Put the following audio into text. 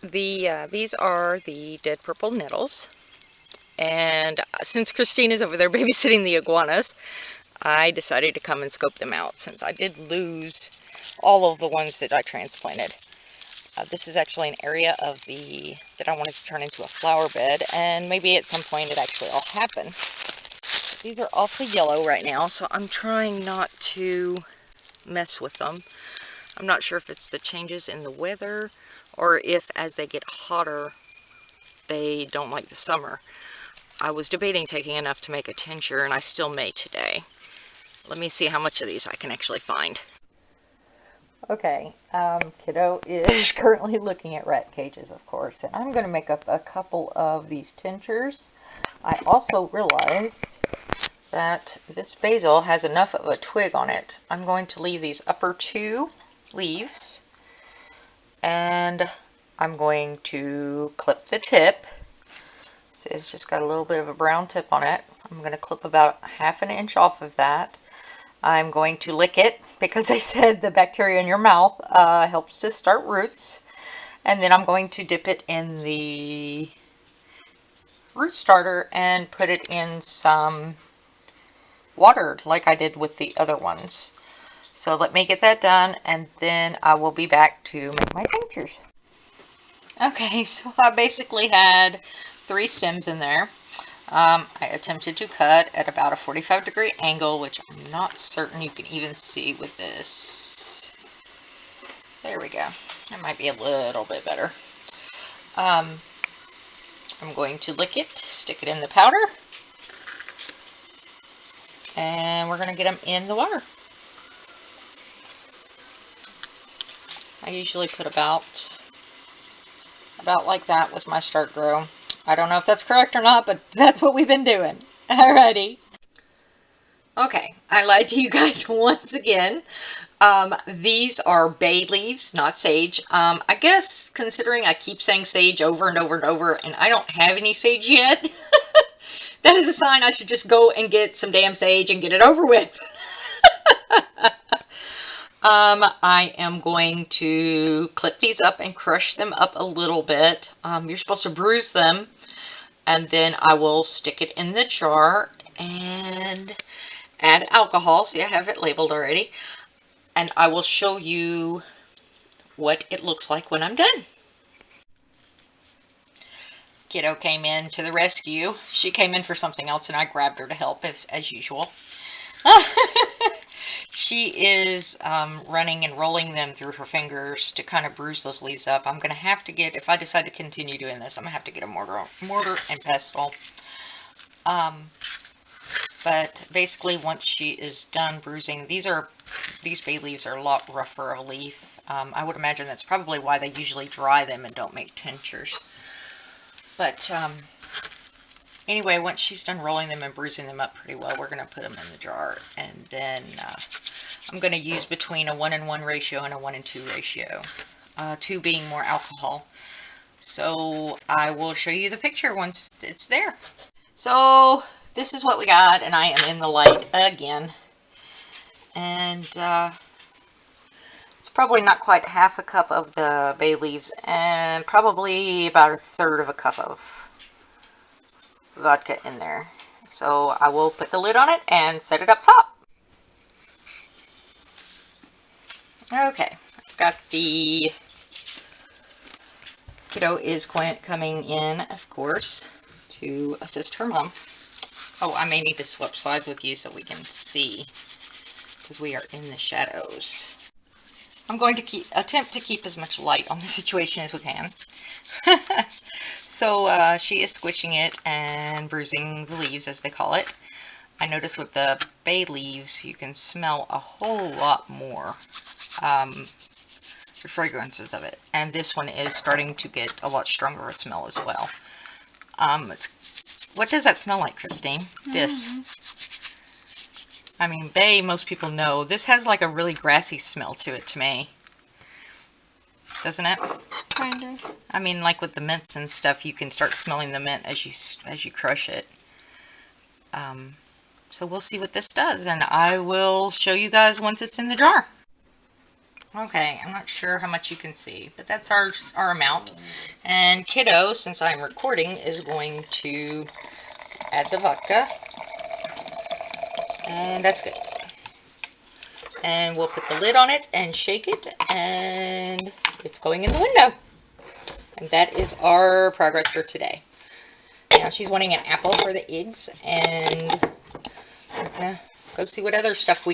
These are the dead purple nettles, and since Christine is over there babysitting the iguanas, I decided to come and scope them out since I did lose all of the ones that I transplanted. This is actually an area of that I wanted to turn into a flower bed, and maybe at some point it actually will happen. These are awfully yellow right now, so I'm trying not to mess with them. I'm not sure if it's the changes in the weather or if as they get hotter they don't like the summer. I was debating taking enough to make a tincture, and I still may today. Let me see how much of these I can actually find. Okay, Kiddo is currently looking at rat cages, of course, and I'm going to make up a couple of these tinctures. I also realized that this basil has enough of a twig on it. I'm going to leave these upper two leaves, and I'm going to clip the tip. So it's just got a little bit of a brown tip on it. I'm going to clip about 1/2 inch off of that. I'm going to lick it because they said the bacteria in your mouth helps to start roots. And then I'm going to dip it in the root starter and put it in some water like I did with the other ones. So let me get that done, and then I will be back to make my tinctures. Okay, so I basically had 3 stems in there. I attempted to cut at about a 45-degree angle, which I'm not certain you can even see with this. There we go. That might be a little bit better. I'm going to lick it, stick it in the powder, and we're going to get them in the water. I usually put about like that with my start grow. I don't know if that's correct or not, but that's what we've been doing. Alrighty. Okay, I lied to you guys once again. These are bay leaves, not sage. I guess considering I keep saying sage over and over and over, and I don't have any sage yet, that is a sign I should just go and get some damn sage and get it over with. I am going to clip these up and crush them up a little bit. You're supposed to bruise them, and then I will stick it in the jar and add alcohol. See, I have it labeled already. And I will show you what it looks like when I'm done. Kiddo came in to the rescue. She came in for something else, and I grabbed her to help as usual. She is running and rolling them through her fingers to kind of bruise those leaves up. I'm going to have to get, if I decide to continue doing this, I'm going to have to get a mortar and pestle. But basically, once she is done bruising, these bay leaves are a lot rougher of a leaf. I would imagine that's probably why they usually dry them and don't make tinctures. But anyway, once she's done rolling them and bruising them up pretty well, we're going to put them in the jar. And then I'm going to use between a 1:1 ratio and a 1:2 ratio. 2 being more alcohol. So I will show you the picture once it's there. So this is what we got, and I am in the light again. And it's probably not quite 1/2 cup of the bay leaves, and probably about 1/3 cup of vodka in there. So I will put the lid on it and set it up top. Okay, I've got the Kiddo is coming in, of course, to assist her mom. Oh, I may need to swap sides with you so we can see, because we are in the shadows. I'm going to attempt to keep as much light on the situation as we can. So she is squishing it and bruising the leaves, as they call it. I notice with the bay leaves, you can smell a whole lot more the fragrances of it. And this one is starting to get a lot stronger of a smell as well. What does that smell like, Christine? This. I mean, bay, most people know. This has like a really grassy smell to it to me. Doesn't it? Kind of. I mean, like with the mints and stuff, you can start smelling the mint as you crush it. So we'll see what this does, and I will show you guys once it's in the jar. Okay, I'm not sure how much you can see, but that's our amount. And Kiddo, since I'm recording, is going to add the vodka. And that's good. And we'll put the lid on it and shake it, and it's going in the window. And that is our progress for today. Now she's wanting an apple for the eggs, and I'm gonna go see what other stuff we